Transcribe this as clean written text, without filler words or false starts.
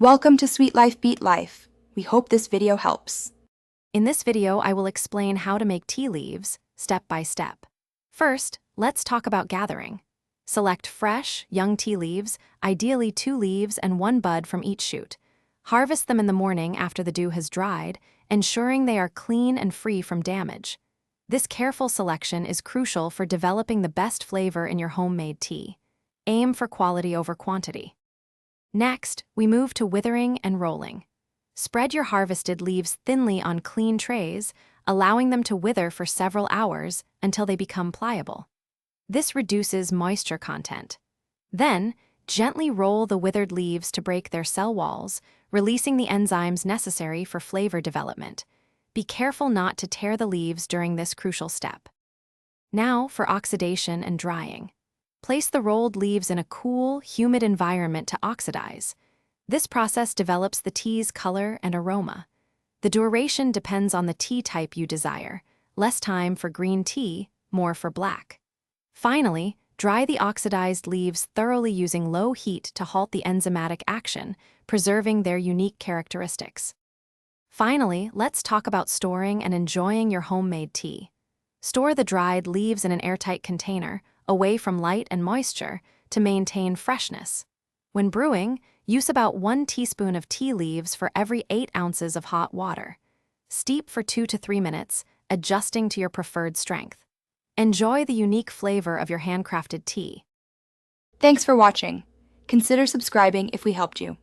Welcome to Sweet Life Beat Life. We hope this video helps. In this video, I will explain how to make tea leaves, step by step. First, let's talk about gathering. Select fresh, young tea leaves, ideally 2 leaves and 1 bud from each shoot. Harvest them in the morning after the dew has dried, ensuring they are clean and free from damage. This careful selection is crucial for developing the best flavor in your homemade tea. Aim for quality over quantity. Next, we move to withering and rolling. Spread your harvested leaves thinly on clean trays, allowing them to wither for several hours until they become pliable. This reduces moisture content. Then, gently roll the withered leaves to break their cell walls, releasing the enzymes necessary for flavor development. Be careful not to tear the leaves during this crucial step. Now for oxidation and drying. Place the rolled leaves in a cool, humid environment to oxidize. This process develops the tea's color and aroma. The duration depends on the tea type you desire. Less time for green tea, more for black. Finally, dry the oxidized leaves thoroughly using low heat to halt the enzymatic action, preserving their unique characteristics. Finally, let's talk about storing and enjoying your homemade tea. Store the dried leaves in an airtight container, away from light and moisture, to maintain freshness. When brewing, use about 1 teaspoon of tea leaves for every 8 ounces of hot water. Steep for 2 to 3 minutes, adjusting to your preferred strength. Enjoy the unique flavor of your handcrafted tea. Thanks for watching. Consider subscribing if we helped you.